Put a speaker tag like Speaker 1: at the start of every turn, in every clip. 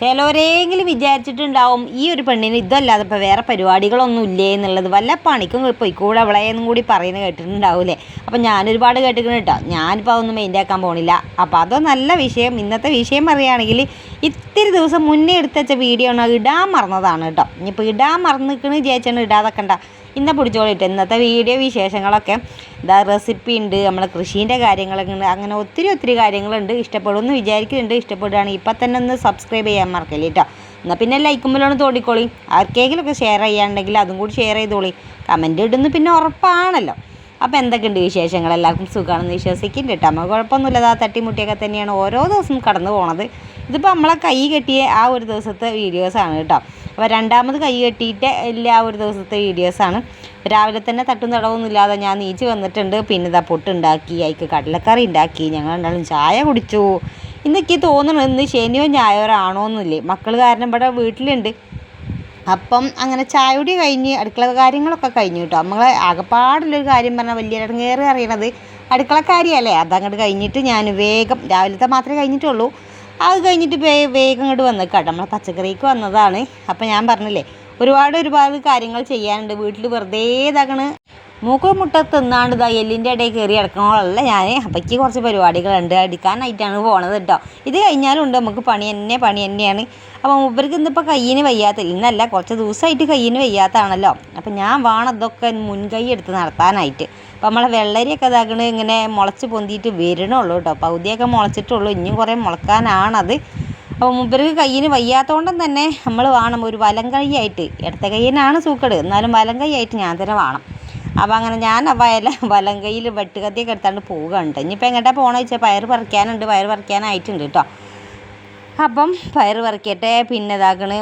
Speaker 1: ചിലവരെങ്കിലും വിചാരിച്ചിട്ടുണ്ടാവും ഈ ഒരു പെണ്ണിന് ഇതല്ലാതെ ഇപ്പോൾ വേറെ പരിപാടികളൊന്നും ഇല്ലേ എന്നുള്ളത്. വല്ല പണിക്കും പോയിക്കൂടെ അവളെന്നും കൂടി പറയുന്നത് കേട്ടിട്ടുണ്ടാവില്ലേ. അപ്പം ഞാനൊരുപാട് കേട്ടിരിക്കണം കേട്ടോ. ഞാനിപ്പോൾ അതൊന്നും മെയിൻ്റാക്കാൻ പോകണില്ല. അപ്പോൾ അതോ നല്ല വിഷയം. ഇന്നത്തെ വിഷയം പറയുകയാണെങ്കിൽ ഇത്തിരി ദിവസം മുന്നേ എടുത്തുവെച്ച വീഡിയോ ആണ്, ഇടാൻ മറന്നതാണ് കേട്ടോ. ഇനിയിപ്പോൾ ഇടാൻ മറന്നിക്കണ് വിചാരിച്ചാണ് ഇടാതെക്കണ്ട. ഇന്ന പിടിച്ചോളിട്ട് ഇന്നത്തെ വീഡിയോ വിശേഷങ്ങളൊക്കെ ഇതാ റെസിപ്പി ഉണ്ട്, നമ്മളെ കൃഷീൻ്റെ കാര്യങ്ങളൊക്കെ ഉണ്ട്, അങ്ങനെ ഒത്തിരി കാര്യങ്ങളുണ്ട്. ഇഷ്ടപ്പെടുമെന്ന് വിചാരിക്കുന്നുണ്ട്. ഇഷ്ടപ്പെടുകയാണെങ്കിൽ ഇപ്പം തന്നെ ഒന്ന് സബ്സ്ക്രൈബ് ചെയ്യാൻ മറക്കല്ലേ കേട്ടോ. എന്നാൽ പിന്നെ ലൈക്കുമ്പോഴാണ് തോടിക്കോളി. ആർക്കെങ്കിലുമൊക്കെ ഷെയർ ചെയ്യാനുണ്ടെങ്കിൽ അതും കൂടി ഷെയർ ചെയ്തോളി. കമൻറ്റ് ഇടുന്നു പിന്നെ ഉറപ്പാണല്ലോ. അപ്പോൾ എന്തൊക്കെയുണ്ട് വിശേഷങ്ങൾ? എല്ലാവർക്കും സുഖമാണെന്ന് വിശ്വസിക്കുന്നുണ്ട് കേട്ടോ. നമ്മൾ കുഴപ്പമൊന്നുമില്ല. ആ തട്ടിമുട്ടിയൊക്കെ തന്നെയാണ് ഓരോ ദിവസവും കടന്നു പോണത്. ഇതിപ്പോൾ നമ്മളെ കൈ കെട്ടിയ ആ ഒരു ദിവസത്തെ വീഡിയോസാണ് കേട്ടോ. അപ്പോൾ രണ്ടാമത് കൈ കെട്ടിയിട്ട് ഇല്ല ആ ഒരു ദിവസത്തെ വീഡിയോസാണ്. രാവിലെ തന്നെ തട്ടും തടവൊന്നും ഇല്ലാതെ ഞാൻ നീച്ച് വന്നിട്ടുണ്ട്. പിന്നെ ഇതാ പൊട്ടുണ്ടാക്കി, അതിക്ക് കടലക്കറി ഉണ്ടാക്കി, ഞങ്ങൾ രണ്ടാളും ചായ കുടിച്ചു. ഇന്നൊക്കെ തോന്നണം ഇന്ന് ശനിയോ ഞായറോ ആണോന്നില്ലേ. മക്കൾ കാരണം ഇവിടെ വീട്ടിലുണ്ട്. അപ്പം അങ്ങനെ ചായകുടി കഴിഞ്ഞ് അടുക്കള കാര്യങ്ങളൊക്കെ കഴിഞ്ഞു കേട്ടോ. നമ്മളെ ആകെപ്പാടുള്ളൊരു കാര്യം പറഞ്ഞാൽ വലിയ ഇടങ്ങേറ് അറിയണത് അടുക്കള കാര്യമല്ലേ. അതങ്ങോട്ട് കഴിഞ്ഞിട്ട് ഞാൻ വേഗം രാവിലത്തെ മാത്രമേ കഴിഞ്ഞിട്ടുള്ളൂ. അത് കഴിഞ്ഞിട്ട് വേഗം ഇങ്ങോട്ട് വന്നേക്കാട്ടോ. നമ്മളെ പച്ചക്കറിക്ക് വന്നതാണ്. അപ്പം ഞാൻ പറഞ്ഞില്ലേ ഒരുപാട് കാര്യങ്ങൾ ചെയ്യാനുണ്ട് വീട്ടിൽ. വെറുതെ ഇതാക്കണ് മൂക്കും മുട്ട തിന്നാണ്ട് ഇതാ എല്ലിൻ്റെ ഇടയിൽ കയറി കിടക്കണോളല്ല ഞാൻ. അപ്പയ്ക്ക് കുറച്ച് പരിപാടികളുണ്ട്, അടിക്കാനായിട്ടാണ് പോണത് കേട്ടോ. ഇത് കഴിഞ്ഞാലും ഉണ്ട് നമുക്ക് പണി തന്നെയാണ്. അപ്പോൾ മൂപ്പർക്ക് ഇന്നിപ്പോൾ കയ്യിന് വയ്യാത്ത, ഇന്നല്ല കുറച്ച് ദിവസമായിട്ട് കയ്യിന് വയ്യാത്തതാണല്ലോ. അപ്പം ഞാൻ വേണം ഇതൊക്കെ മുൻകൈ എടുത്ത് നടത്താനായിട്ട്. അപ്പോൾ നമ്മളെ വെള്ളരിയൊക്കെ ഇതാക്കണ് ഇങ്ങനെ മുളച്ച് പൊന്തിയിട്ട് വരണുള്ളൂ കേട്ടോ. പകുതിയൊക്കെ മുളച്ചിട്ടുള്ളൂ, ഇനിയും കുറേ മുളക്കാനാണത്. അപ്പോൾ മൂപ്പർക്ക് കയ്യിന് വയ്യാത്തതുകൊണ്ടും തന്നെ നമ്മൾ വേണം ഒരു വലം കൈയായിട്ട്. ഇടത്തെ കയ്യിനാണ് സൂക്കട്, എന്നാലും വലം കൈയായിട്ട് ഞാൻ തന്നെ വേണം. അപ്പോൾ അങ്ങനെ ഞാൻ വലം കയ്യിൽ വെട്ടുകത്തിയൊക്കെ എടുത്താണ്ട് പോവുകയുണ്ട്. ഇനിയിപ്പോൾ എങ്ങോട്ടാണ് പോകണമെന്ന് വെച്ചാൽ പയർ പറിക്കാനായിട്ടുണ്ട് കേട്ടോ. അപ്പം പയർ പറിക്കട്ടെ. പിന്നെ ഇതാക്കണ്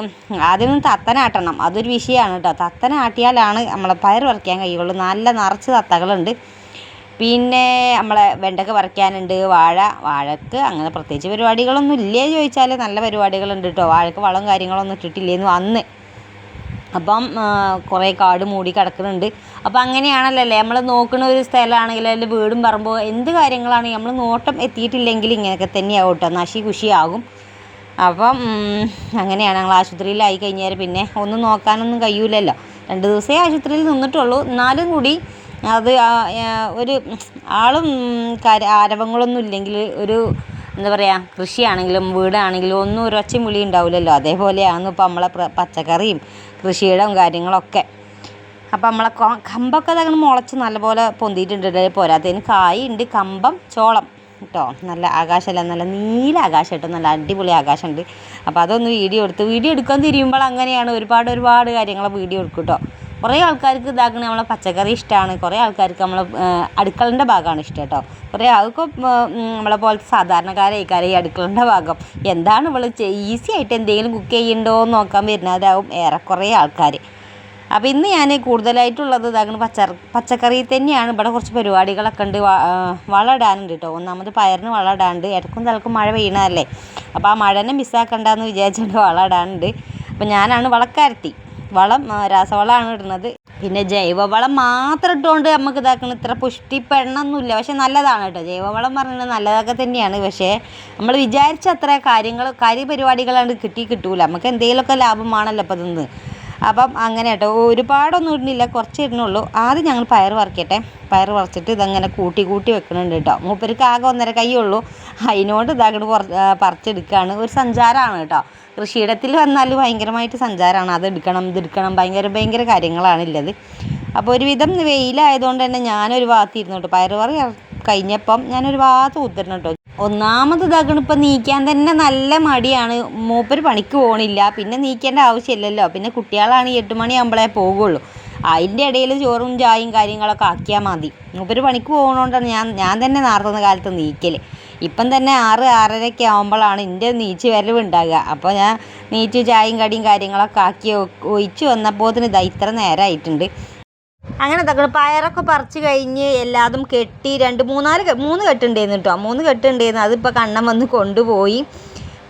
Speaker 1: ആദ്യം തത്തനാട്ടണം, അതൊരു വിഷയമാണ് കേട്ടോ. തത്തനാട്ടിയാലാണ് നമ്മളെ പയർ പറിക്കാൻ കഴിയുള്ളൂ. നല്ല നിറച്ച് തത്തകളുണ്ട്. പിന്നെ നമ്മളെ വെണ്ടയ്ക്ക പറിക്കാനുണ്ട്. വാഴക്ക് അങ്ങനെ പ്രത്യേകിച്ച് പരിപാടികളൊന്നും ഇല്ലേ ചോദിച്ചാൽ നല്ല പരിപാടികളുണ്ട് കേട്ടോ. വാഴക്ക് വളം കാര്യങ്ങളൊന്നും ഇട്ടിട്ടില്ലേന്നു അന്ന്. അപ്പം കുറേ കാട് മൂടി കിടക്കുന്നുണ്ട്. അപ്പം അങ്ങനെയാണല്ലോ അല്ലേ നമ്മൾ നോക്കുന്ന ഒരു സ്ഥലമാണെങ്കിൽ അതിൽ വീടും പറമ്പോ എന്ത് കാര്യങ്ങളാണെങ്കിൽ നമ്മൾ നോട്ടം എത്തിയിട്ടില്ലെങ്കിൽ ഇങ്ങനെയൊക്കെ തന്നെയാവും കേട്ടോ, നശി കുശിയാകും. അപ്പം അങ്ങനെയാണ്. ഞങ്ങൾ ആശുപത്രിയിലായി കഴിഞ്ഞാൽ പിന്നെ ഒന്നും നോക്കാനൊന്നും കഴിയൂലല്ലോ. 2 ദിവസമേ ആശുപത്രിയിൽ നിന്നിട്ടുള്ളൂ. എന്നാലും കൂടി അത് ഒരു ആളും ആരവങ്ങളൊന്നും ഇല്ലെങ്കിൽ ഒരു എന്താ പറയുക, കൃഷിയാണെങ്കിലും വീടാണെങ്കിലും ഒന്നും ഒരു ഒച്ചയും വിളി ഉണ്ടാവില്ലല്ലോ. അതേപോലെയാണ് ഇപ്പോൾ നമ്മളെ പച്ചക്കറിയും കൃഷിയിടവും കാര്യങ്ങളൊക്കെ. അപ്പം നമ്മളെ കമ്പൊക്കെ അതങ്ങനെ മുളച്ച് നല്ലപോലെ പൊന്തിയിട്ടുണ്ട്. പോരാത്തതിന് കായുണ്ട്, കമ്പം, ചോളം കേട്ടോ. നല്ല ആകാശമല്ല, നല്ല നീല ആകാശം കേട്ടോ, നല്ല അടിപൊളി ആകാശമുണ്ട്. അപ്പോൾ അതൊന്ന് വീഡിയോ എടുക്കാൻ തിരിയുമ്പോൾ അങ്ങനെയാണ് ഒരുപാട് കാര്യങ്ങൾ വീഡിയോ എടുക്കും കേട്ടോ. കുറേ ആൾക്കാർക്ക് ഇതാക്കണ നമ്മളെ പച്ചക്കറി ഇഷ്ടമാണ്, കുറേ ആൾക്കാർക്ക് നമ്മളെ അടുക്കളൻ്റെ ഭാഗമാണ് ഇഷ്ടം കേട്ടോ. കുറേ ആൾക്കും നമ്മളെ പോലത്തെ സാധാരണക്കാരായിക്കാരെ ഈ അടുക്കളൻ്റെ ഭാഗം എന്താണ് ഇവൾ ഈസി ആയിട്ട് എന്തെങ്കിലും കുക്ക് ചെയ്യുന്നുണ്ടോ എന്ന് നോക്കാൻ വരുന്നതാവും ഏറെക്കുറെ ആൾക്കാർ. അപ്പോൾ ഇന്ന് ഞാൻ കൂടുതലായിട്ടുള്ളത് ഇതാക്കണ പച്ചക്കറി തന്നെയാണ്. ഇവിടെ കുറച്ച് പരിപാടികളൊക്കെ ഉണ്ട്. വളം ഇടാനുണ്ട് കേട്ടോ. ഒന്നാമത് പയറിന് വളം ഇടാനുണ്ട്. ഇടക്കും തലക്കും മഴ പെയ്യണതല്ലേ. അപ്പോൾ ആ മഴനെ മിസ്സാക്കണ്ടെന്ന് വിചാരിച്ചിട്ട് വളം ഇടാനുണ്ട്. അപ്പോൾ ഞാനാണ് വളക്കാരത്തി. വളം രാസവളമാണ് ഇടുന്നത്. പിന്നെ ജൈവവളം മാത്രം ഇട്ടുകൊണ്ട് നമുക്ക് ഇതാക്കണം ഇത്ര പുഷ്ടിപ്പെടണമെന്നില്ല. പക്ഷെ നല്ലതാണ് കേട്ടോ. ജൈവവളം പറയുന്നത് നല്ലതൊക്കെ തന്നെയാണ്. പക്ഷേ നമ്മൾ വിചാരിച്ച അത്ര കാര്യപരിപാടികളാണ് കിട്ടൂല. നമുക്ക് എന്തെങ്കിലുമൊക്കെ ലാഭമാണല്ലോ അപ്പോൾ ഇതൊന്ന്. അപ്പം അങ്ങനെ കേട്ടോ. ഒരുപാടൊന്നും ഇടുന്നില്ല, കുറച്ച് ഇടുന്നുള്ളൂ. ആദ്യം ഞങ്ങൾ പയർ പറിക്കട്ടെ. പയർ പറിച്ചിട്ട് ഇതങ്ങനെ കൂട്ടി വെക്കുന്നുണ്ട് കേട്ടോ. മൂപ്പർക്ക് ആകെ 1.5 കൈയുള്ളൂ. അതിനോട് ഇതാകട്ട് പറിച്ചെടുക്കുകയാണ്. ഒരു സഞ്ചാരമാണ് കേട്ടോ. കൃഷിയിടത്തിൽ വന്നാൽ ഭയങ്കരമായിട്ട് സഞ്ചാരമാണ്. അതെടുക്കണം ഇതെടുക്കണം ഭയങ്കര കാര്യങ്ങളാണ് ഉള്ളത്. അപ്പോൾ ഒരുവിധം വെയിലായതുകൊണ്ട് തന്നെ ഞാനൊരു ഭാഗത്തിരുന്നു കേട്ടോ. പയർ പറി കഴിഞ്ഞപ്പം ഞാനൊരു ഭാഗത്ത് കുത്തിരുന്നു കേട്ടോ. ഒന്നാമത് ഇതാക്കണം ഇപ്പം നീക്കാൻ തന്നെ നല്ല മടിയാണ്. മൂപ്പര് പണിക്ക് പോകണില്ല, പിന്നെ നീക്കേണ്ട ആവശ്യമില്ലല്ലോ. പിന്നെ കുട്ടികളാണ് 8 മണിയാകുമ്പോഴേ പോകുള്ളൂ. അതിൻ്റെ ഇടയിൽ ചോറും ചായയും കാര്യങ്ങളൊക്കെ ആക്കിയാൽ മതി. മൂപ്പര് പണിക്ക് പോകുന്നതുകൊണ്ടാണ് ഞാൻ തന്നെ നേരത്തെ കാലത്ത് നീക്കൽ. ഇപ്പം തന്നെ 6-6:30 ആകുമ്പോഴാണ് എൻ്റെ നീച്ച് വരവ് ഉണ്ടാകുക. അപ്പോൾ ഞാൻ നീച്ച് ചായയും കടിയും കാര്യങ്ങളൊക്കെ ആക്കി ഒഴിച്ച് വന്നപ്പോഴത്തിന് ഇത്ര നേരമായിട്ടുണ്ട്. അങ്ങനെ പയറൊക്കെ പറിച്ച് കഴിഞ്ഞ് എല്ലാതും കെട്ടി 3 കെട്ടുണ്ടായിരുന്നു കേട്ടോ. 3 കെട്ടുണ്ടായിരുന്നു. അതിപ്പോൾ കണ്ണം വന്ന് കൊണ്ടുപോയി.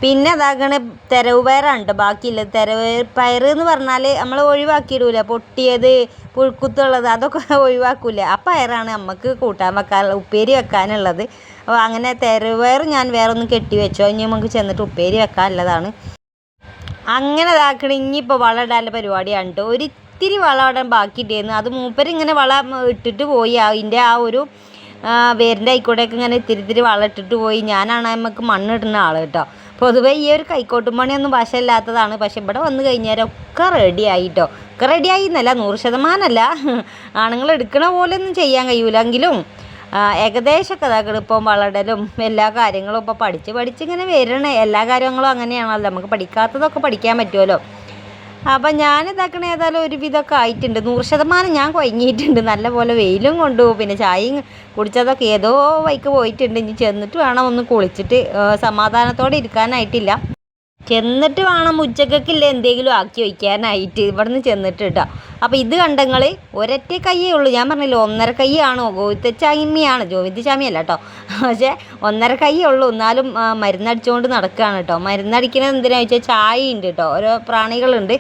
Speaker 1: പിന്നെ അതാകണ തെരവ് പയറാണ് ബാക്കിയില്ല. തെരവ് പയർ എന്ന് പറഞ്ഞാൽ നമ്മൾ ഒഴിവാക്കിയിടൂല. പൊട്ടിയത് പുഴുക്കുത്തുള്ളത് അതൊക്കെ ഒഴിവാക്കൂല. ആ പയറാണ് നമുക്ക് ഉപ്പേരി വെക്കാനുള്ളത്. അപ്പോൾ അങ്ങനെ തെരവ് പയർ ഞാൻ വേറെ ഒന്ന് കെട്ടി വെച്ചോ. ഇനി നമുക്ക് ചെന്നിട്ട് ഉപ്പേരി വെക്കാനുള്ളതാണ്. അങ്ങനെ ഇതാക്കണ ഇനിയിപ്പോൾ വളം ഇടാനുള്ള പരിപാടിയാണ് കേട്ടോ. ഒരിത്തിരി വളം ഇടാൻ ബാക്കിയിട്ടായിരുന്നു. അത് മൂപ്പര് ഇങ്ങനെ വളം ഇട്ടിട്ട് പോയി. അതിൻ്റെ ആ ഒരു വേരിൻ്റെ ആയിക്കോട്ടേക്ക് ഇങ്ങനെ ഇത്തിരി വളം ഇട്ടിട്ട് പോയി. ഞാനാണ് നമുക്ക് മണ്ണിടുന്ന ആൾ കേട്ടോ. പൊതുവേ ഈ ഒരു കൈക്കോട്ടും പണിയൊന്നും വശമില്ലാത്തതാണ്. പക്ഷെ ഇവിടെ വന്നു കഴിഞ്ഞാൽ ഒക്കെ റെഡിയായി കേട്ടോ. ഒക്കെ റെഡിയായി എന്നല്ല, 100% ആണുങ്ങൾ എടുക്കണ പോലെ ഒന്നും ചെയ്യാൻ കഴിയൂലെങ്കിലും ഏകദേശമൊക്കെ ഇതാക്കണം. ഇപ്പം വളടലും എല്ലാ കാര്യങ്ങളും ഇപ്പോൾ പഠിച്ച് ഇങ്ങനെ വരണേ. എല്ലാ കാര്യങ്ങളും അങ്ങനെയാണല്ലോ, നമുക്ക് പഠിക്കാത്തതൊക്കെ പഠിക്കാൻ പറ്റുമല്ലോ. അപ്പം ഞാനിതാക്കണ ഏതായാലും ഒരുവിധമൊക്കെ ആയിട്ടുണ്ട്. 100% ഞാൻ കുഴങ്ങിയിട്ടുണ്ട്. നല്ല പോലെ വെയിലും കൊണ്ടു, പിന്നെ ചായയും കുടിച്ചതൊക്കെ ഏതോ വൈക്ക് പോയിട്ടുണ്ട്. ഇനി ചെന്നിട്ട് വേണം ഒന്ന് കുളിച്ചിട്ട് സമാധാനത്തോടെ ഇരിക്കാനായിട്ടില്ല. ചെന്നിട്ട് വേണം ഉച്ചക്കൊക്കില്ല എന്തെങ്കിലും ആക്കി വയ്ക്കാനായിട്ട് ഇവിടുന്ന് ചെന്നിട്ട് കേട്ടോ. അപ്പോൾ ഇത് കണ്ടങ്ങൾ ഒരൊറ്റ കയ്യേ ഉള്ളൂ. ഞാൻ പറഞ്ഞില്ല 1.5 കൈയാണോ, ഗോവിത്തച്ചാമിയാണ്, ജോവിത്തച്ചാമിയല്ല കേട്ടോ. പക്ഷേ 1.5 കൈയേ ഉള്ളൂ. എന്നാലും മരുന്നടിച്ചുകൊണ്ട് നടക്കുകയാണ് കേട്ടോ. മരുന്നടിക്കുന്നത് എന്തിനാണെന്ന് വെച്ചാൽ ചായ ഉണ്ട് കേട്ടോ, ഓരോ പ്രാണികളുണ്ട്.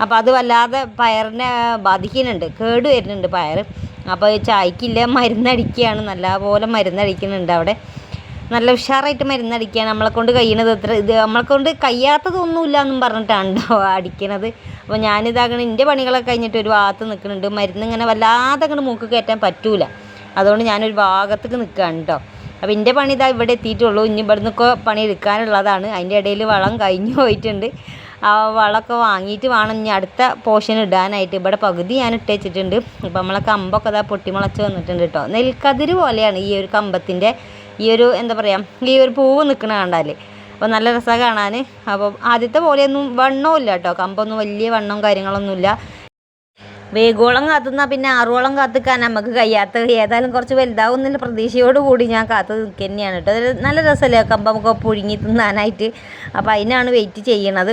Speaker 1: അപ്പോൾ അത് വല്ലാതെ പയറിനെ ബാധിക്കുന്നുണ്ട്, കേട് വരുന്നുണ്ട് പയർ. അപ്പോൾ ചായക്കില്ല മരുന്നടിക്കുകയാണ്, നല്ലപോലെ മരുന്നടിക്കുന്നുണ്ട് അവിടെ. നല്ല ഉഷാറായിട്ട് മരുന്നടിക്കുകയാണ്. നമ്മളെ കൊണ്ട് കഴിയണത് ഇത് നമ്മളെ കൊണ്ട് കഴിയാത്തതൊന്നുമില്ല എന്നും പറഞ്ഞിട്ടാണ് കേട്ടോ അടിക്കണത്. അപ്പോൾ ഞാനിതാകണം എൻ്റെ പണികളൊക്കെ കഴിഞ്ഞിട്ട് ഒരു ഭാഗത്ത് നിൽക്കുന്നുണ്ട്. മരുന്ന് ഇങ്ങനെ വല്ലാതെ അങ്ങോട്ട് മൂക്ക് കയറ്റാൻ പറ്റൂല, അതുകൊണ്ട് ഞാനൊരു ഭാഗത്തേക്ക് നിൽക്കുകയാണ് കേട്ടോ. അപ്പോൾ എൻ്റെ പണി ഇതാ ഇവിടെ എത്തിയിട്ടുള്ളൂ. ഇനി ഇവിടെ നിന്നൊക്കെ പണി എടുക്കാനുള്ളതാണ്. അതിൻ്റെ ഇടയിൽ വളം കഴിഞ്ഞു പോയിട്ടുണ്ട്. ആ വളമൊക്കെ വാങ്ങിയിട്ട് വേണം ഇനി അടുത്ത പോർഷൻ ഇടാനായിട്ട്. ഇവിടെ പകുതി ഞാൻ ഇട്ട് വെച്ചിട്ടുണ്ട്. അപ്പോൾ നമ്മളെ കമ്പൊക്കെ ഇതാ പൊട്ടിമുളച്ച് വന്നിട്ടുണ്ട് കേട്ടോ. നെൽക്കതിര് പോലെയാണ് ഈ ഒരു കമ്പത്തിൻ്റെ ഈ ഒരു എന്താ പറയുക, ഈ ഒരു പൂവ് നിൽക്കണ കണ്ടാൽ. അപ്പോൾ നല്ല രസമാണ് കാണാൻ. അപ്പം ആദ്യത്തെ പോലെയൊന്നും വണ്ണമില്ല കേട്ടോ, കമ്പൊന്നും വലിയ വണ്ണവും കാര്യങ്ങളൊന്നുമില്ല. വേഗോളം കാത്തുനിന്നാൽ പിന്നെ 6ഓളം കാത്തിക്കാൻ നമുക്ക് കഴിയാത്ത. ഏതായാലും കുറച്ച് വലുതാവും എന്നുള്ള പ്രതീക്ഷയോട് കൂടി ഞാൻ കാത്തു നിൽക്കുക തന്നെയാണ് കേട്ടോ. നല്ല രസമല്ലേ കമ്പ് നമുക്ക് പുഴുങ്ങി തിന്നാനായിട്ട്. അപ്പോൾ അതിനാണ് വെയിറ്റ് ചെയ്യണത്.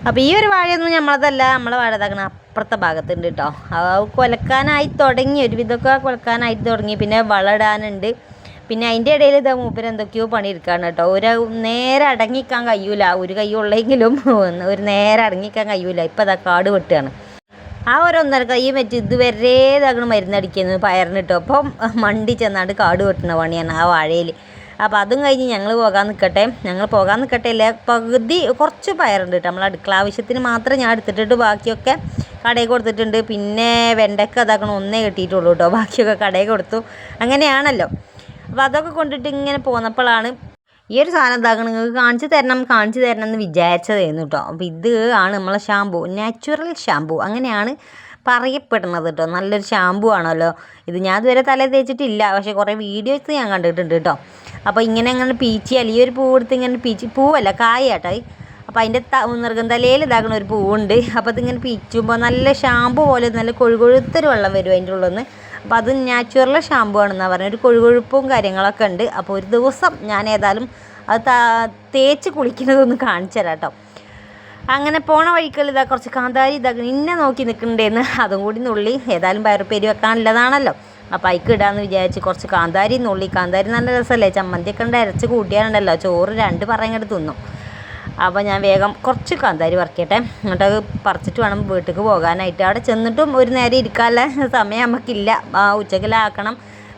Speaker 1: അപ്പോൾ ഈ ഒരു വാഴയൊന്നും നമ്മളതല്ല, നമ്മളെ വാഴ ഇതാക്കണം അപ്പുറത്തെ ഭാഗത്തുണ്ട് കേട്ടോ. കൊലക്കാനായി തുടങ്ങി, ഒരുവിധമൊക്കെ കൊലക്കാനായിട്ട് തുടങ്ങി. പിന്നെ വളമിടാനുണ്ട്. പിന്നെ അതിൻ്റെ ഇടയിൽ ഇതാ മൂപ്പര് എന്തൊക്കെയോ പണിയെടുക്കാണ് കേട്ടോ. നേരെ അടങ്ങിക്കാൻ കഴിയൂല, ഒരു കൈ ഉള്ളെങ്കിലും ഒരു നേരെ അടങ്ങിക്കാൻ കഴിയൂല. ഇപ്പം അതാ കാട് വെട്ടുകയാണ്. ആ ഒരു 1.5 കൈ വെച്ച് ഇതുവരെ ഇതാകണം മരുന്നടിക്കുന്നത് പയറിന് കേട്ടോ. അപ്പം മണ്ടി ചെന്നാണ്ട് കാട് വെട്ടുന്ന പണിയാണ് ആ വാഴയിൽ. അപ്പോൾ അതും കഴിഞ്ഞ് ഞങ്ങൾ പോകാൻ നിൽക്കട്ടെ അല്ലേ. പകുതി കുറച്ച് പയറുണ്ട് കേട്ടോ, നമ്മൾ അടുക്കള ആവശ്യത്തിന് മാത്രം ഞാൻ എടുത്തിട്ട് ബാക്കിയൊക്കെ കടയിൽ കൊടുത്തിട്ടുണ്ട്. പിന്നെ വെണ്ടയ്ക്ക അതാക്കണം ഒന്നേ കിട്ടിയിട്ടുള്ളൂ കേട്ടോ, ബാക്കിയൊക്കെ കടയിൽ കൊടുത്തു. അങ്ങനെയാണല്ലോ. അപ്പോൾ അതൊക്കെ കൊണ്ടിട്ട് ഇങ്ങനെ പോന്നപ്പോഴാണ് ഈ ഒരു സാധനം ഇതാക്കണം നിങ്ങൾക്ക് കാണിച്ചു തരണം എന്ന് വിചാരിച്ചതായിരുന്നു കേട്ടോ. അപ്പോൾ ഇത് ആണ് നമ്മളെ ഷാമ്പു, നാച്ചുറൽ ഷാമ്പു അങ്ങനെയാണ് പറയപ്പെടുന്നത് കേട്ടോ. നല്ലൊരു ഷാമ്പു ആണല്ലോ ഇത്. ഞാൻ ഇതുവരെ തല തേച്ചിട്ടില്ല, പക്ഷേ കുറേ വീഡിയോസ് ഞാൻ കണ്ടിട്ടുണ്ട് കേട്ടോ. അപ്പോൾ ഇങ്ങനെ പീച്ചിയാൽ ഈ ഒരു പൂവ് എടുത്ത് ഇങ്ങനെ പൂവല്ല കായാട്ടോ. അപ്പോൾ അതിൻ്റെ നിർഗന്ധലയിൽ ഇതാക്കണ ഒരു പൂവുണ്ട്. അപ്പോൾ അതിങ്ങനെ പീച്ചുമ്പോൾ നല്ല ഷാമ്പു പോലെ നല്ല കൊഴുകൊഴുത്തൊരു വെള്ളം വരും അതിൻ്റെ ഉള്ളിൽ നിന്ന്. അപ്പോൾ അത് നാച്ചുറൽ ഷാമ്പു ആണെന്നാണ് പറഞ്ഞത്. ഒരു കൊഴുകൊഴുപ്പും കാര്യങ്ങളൊക്കെ ഉണ്ട്. അപ്പോൾ ഒരു ദിവസം ഞാൻ ഏതായാലും അത് തേച്ച് കുളിക്കുന്നതൊന്ന് കാണിച്ചു തരാം കേട്ടോ. അങ്ങനെ പോണ വഴിക്കുള്ള ഇതാ കുറച്ച് കാന്താരി ഇന്നെ നോക്കി നിൽക്കണ്ടേന്ന്, അതും കൂടി നുള്ളി. ഏതായാലും പയറുപ്പേരി വെക്കാനുള്ളതാണല്ലോ, അപ്പോൾ അതിക്ക് ഇടാമെന്ന് വിചാരിച്ച് കുറച്ച് കാന്താരി നുള്ളി. കാന്താരി നല്ല രസമല്ലേ, ചമ്മന്തിയൊക്കെ ഉണ്ട് അരച്ച് കൂട്ടിയാലുണ്ടല്ലോ ചോറ് 2 പറയങ്ങോട്ട് തിന്നും. അപ്പോൾ ഞാൻ വേഗം കുറച്ച് കാന്താരി പറിക്കട്ടെ, എന്നിട്ട് അത് പറിച്ചിട്ട് വേണം വീട്ടിലേക്ക് പോകാനായിട്ട്. അവിടെ ചെന്നിട്ടും ഒരു നേരം ഇരിക്കാനുള്ള സമയം നമുക്കില്ല, ഉച്ചക്കിലാക്കണം.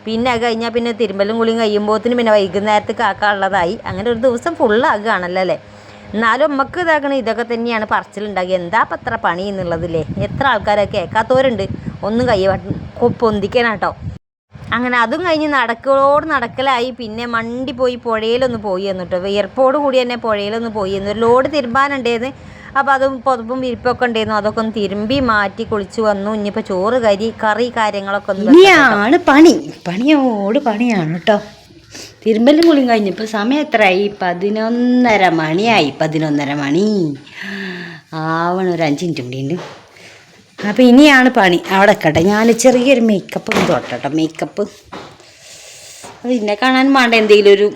Speaker 1: പിന്നെ അത് കഴിഞ്ഞാൽ പിന്നെ തിരുമ്പലും കുളിയും കഴിയുമ്പോഴത്തേനും പിന്നെ വൈകുന്നേരത്തേക്ക് ആക്കാനുള്ളതായി. അങ്ങനെ ഒരു ദിവസം ഫുള്ളാകുകയാണല്ലോ അല്ലേ. എന്നാലും നമുക്ക് ഇതാക്കണം ഇതൊക്കെ തന്നെയാണ് പറച്ചിലുണ്ടാകുക. എന്താ അപ്പം അത്ര പണി എന്നുള്ളതില്ലേ. എത്ര ആൾക്കാരൊക്കെ കേൾക്കാത്തവരുണ്ട്, ഒന്നും കൈ പൊന്തിക്കാനാട്ടോ. അങ്ങനെ അതും കഴിഞ്ഞ് നടക്കലായി. പിന്നെ മണ്ടി പോയി പുഴയിലൊന്ന് പോയി എന്നിട്ടോ, വിയർപ്പോട് കൂടി തന്നെ പുഴയിലൊന്ന് പോയി എന്ന്. ഒരു ലോഡ് തിരുമ്പാനുണ്ടായിരുന്നു. അപ്പോൾ അതും പുതപ്പും വിരിപ്പൊക്കെ ഉണ്ടായിരുന്നു, അതൊക്കെ ഒന്ന് തിരുമ്പി മാറ്റി കുളിച്ച് വന്നു. ഇനിയിപ്പോൾ ചോറ് കറി കാര്യങ്ങളൊക്കെ ഒന്ന്
Speaker 2: ഇനിയാണ് പണിയാണ് കേട്ടോ. തിരുമ്പലും കുളിയും കഴിഞ്ഞപ്പോൾ സമയം എത്രയായി? 11:30 മണിയായി. 11:30 മണി ആവണം, ഒരു 5 മിനിറ്റ് കൂടി ഉണ്ട്. അപ്പോൾ ഇനിയാണ് പണി. അവിടെ കേട്ടെ, ഞാൻ ചെറിയൊരു മേക്കപ്പ് ഒന്ന് തൊട്ടോ. മേക്കപ്പ് അത് ഇന്നെ കാണാൻ വേണ്ട എന്തെങ്കിലും ഒരു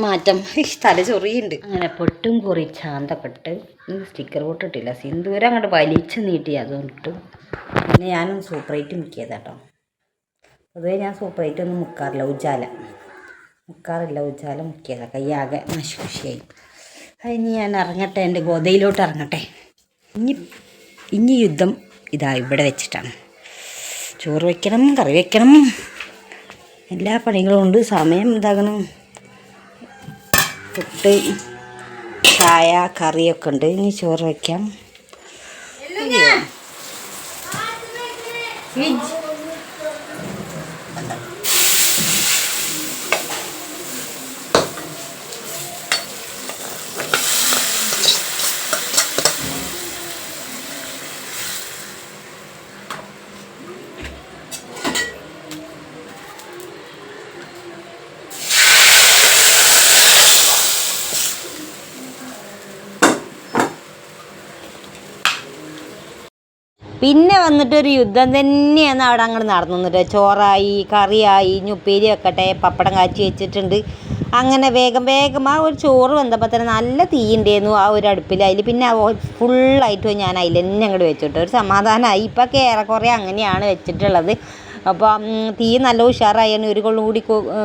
Speaker 2: മാറ്റം. തല ചൊറിയുണ്ട്. അങ്ങനെ പൊട്ടും കുറി ചാന്തപ്പെട്ട് സ്റ്റിക്കർ പൊട്ടിട്ടില്ല, സിന്ദൂരം അങ്ങോട്ട് വലിച്ചു നീട്ടി അതുകൊണ്ടിട്ട്. പിന്നെ ഞാനൊന്ന് സൂപ്പറേറ്റ് മുക്കിയതാട്ടോ. പൊതുവേ ഞാൻ സൂപ്പറേറ്റ് ഒന്നും മുക്കാറില്ല, ഉജാല മുക്കിയതാണ്. കയ്യാകെ നശിയായി. അതിന് ഞാൻ ഇറങ്ങട്ടെ, എൻ്റെ ഗോതയിലോട്ട് ഇറങ്ങട്ടെ. ഇനി യുദ്ധം ഇതാ ഇവിടെ വെച്ചിട്ടാണ്. ചോറ് വയ്ക്കണം, കറി വയ്ക്കണം, എല്ലാ പണികളും ഉണ്ട്. സമയം ഇതാകണം. പുട്ട് ചായ കറിയൊക്കെ ഉണ്ട്. ഇനി ചോറ് വയ്ക്കാം.
Speaker 1: പിന്നെ വന്നിട്ടൊരു യുദ്ധം തന്നെയാണ് അവിടെ അങ്ങോട്ട് നടന്നു നിന്നിട്ട്. ചോറായി, കറിയായി, ഇനി ഉപ്പേരി വെക്കട്ടെ, പപ്പടം കാച്ചി വെച്ചിട്ടുണ്ട്. അങ്ങനെ വേഗം വേഗം ആ ഒരു ചോറ് വന്നപ്പോൾ തന്നെ നല്ല തീ ഉണ്ടായിരുന്നു ആ ഒരു അടുപ്പിൽ. അതിൽ പിന്നെ ഫുള്ളായിട്ട് ഞാൻ അതിൽ തന്നെ അങ്ങോട്ട് വെച്ചിട്ട് ഒരു സമാധാനമായി. ഇപ്പം ഏറെക്കുറെ അങ്ങനെയാണ് വെച്ചിട്ടുള്ളത്. അപ്പോൾ തീ നല്ല ഉഷാറായാണ്. ഒരു കൊള്ളും കൂടി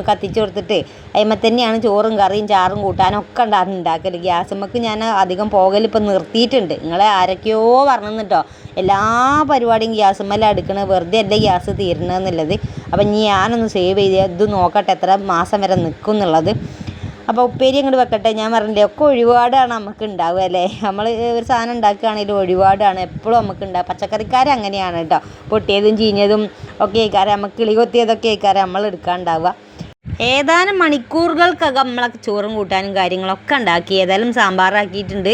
Speaker 1: കത്തിച്ച് കൊടുത്തിട്ട് അതിന്മേൽ തന്നെയാണ് ചോറും കറിയും ചാറും കൂട്ടാനും ഒക്കെ ഉണ്ടാക്കൽ. ഗ്യാസുമ്മക്ക് ഞാൻ അധികം പോകലിപ്പം നിർത്തിയിട്ടുണ്ട്. നിങ്ങളെ ആരൊക്കെയോ പറഞ്ഞു കേട്ടോ എല്ലാ പരിപാടിയും ഗ്യാസുമ്മേലാണ് എടുക്കണത്, വെറുതെ അല്ലേ ഗ്യാസ് തീരണമെന്നുള്ളത്. അപ്പം ഇനി ഞാനൊന്ന് സേവ് ചെയ്ത് ഇത് നോക്കട്ടെ എത്ര മാസം വരെ നിൽക്കും എന്നുള്ളത്. അപ്പോൾ ഉപ്പേരി അങ്ങോട്ട് വെക്കട്ടെ. ഞാൻ പറഞ്ഞില്ലേ ഒക്കെ ഒഴിപാടാണ് നമുക്ക് ഉണ്ടാവുക അല്ലേ. നമ്മൾ ഒരു സാധനം ഉണ്ടാക്കുകയാണെങ്കിലും ഒഴിപാടാണ് എപ്പോഴും നമുക്ക് ഉണ്ടാവുക. പച്ചക്കറിക്കാർ അങ്ങനെയാണ് കേട്ടോ. പൊട്ടിയതും ചീഞ്ഞതും ഒക്കെ ആയിക്കാരം, നമുക്ക് കിളി കൊത്തിയതൊക്കെ ആയിക്കാരം നമ്മൾ എടുക്കാനുണ്ടാവുക. ഏതാനും മണിക്കൂറുകൾക്കകം നമ്മളെ ചോറും കൂട്ടാനും കാര്യങ്ങളൊക്കെ ഉണ്ടാക്കി. ഏതായാലും സാമ്പാറാക്കിയിട്ടുണ്ട്,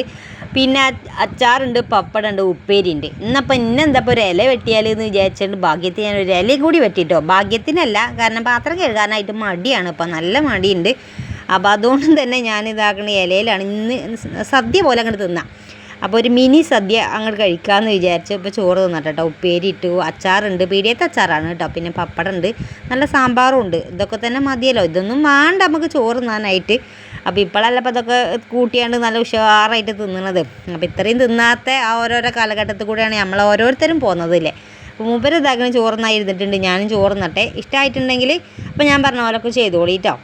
Speaker 1: പിന്നെ അച്ചാറുണ്ട്, പപ്പടമുണ്ട്, ഉപ്പേരിയുണ്ട്. ഇന്നപ്പോൾ ഇന്നെന്താപ്പോൾ ഒരു ഇല വെട്ടിയാൽ എന്ന് വിചാരിച്ചിട്ട് ഭാഗ്യത്തിന് ഞാൻ ഒരു ഇല കൂടി വെട്ടിട്ടോ. ഭാഗ്യത്തിനല്ല, കാരണം പാത്രം കഴുകാനായിട്ട് മടിയാണ്, ഇപ്പം നല്ല മടിയുണ്ട്. അപ്പോൾ അതുകൊണ്ട് തന്നെ ഞാനിതാക്കണ ഇലയിലാണ് ഇന്ന് സദ്യ പോലെ അങ്ങോട്ട് തിന്നാം. അപ്പോൾ ഒരു മിനി സദ്യ അങ്ങോട്ട് കഴിക്കാമെന്ന് വിചാരിച്ചു. ഇപ്പോൾ ചോറ് തിന്നട്ടെ കേട്ടോ. ഉപ്പേരി ഇട്ടു, അച്ചാറുണ്ട്, പീടിയത്തെ അച്ചാറാണ് കേട്ടോ, പിന്നെ പപ്പടമുണ്ട്, നല്ല സാമ്പാറും ഉണ്ട്. ഇതൊക്കെ തന്നെ മതിയല്ലോ, ഇതൊന്നും വേണ്ട നമുക്ക് ചോറ് തിന്നാനായിട്ട്. അപ്പോൾ ഇപ്പോഴല്ല അപ്പോൾ ഇതൊക്കെ കൂട്ടിയാണ്ട് നല്ല ഉഷാറായിട്ട് തിന്നണത്. അപ്പോൾ ഇത്രയും തിന്നാത്ത ആ ഓരോരോ കാലഘട്ടത്തിൽ കൂടെയാണ് നമ്മൾ ഓരോരുത്തരും പോകുന്നതില്ലേ. അപ്പോൾ മൂപ്പര് ഇതാക്കണ ചോറുന്നായി ഇരുന്നിട്ടുണ്ട്. ഞാനും ചോറ് തിന്നട്ടെ. ഇഷ്ടമായിട്ടുണ്ടെങ്കിൽ അപ്പോൾ ഞാൻ പറഞ്ഞ പോലൊക്കെ ചെയ്തോളി കേട്ടോ.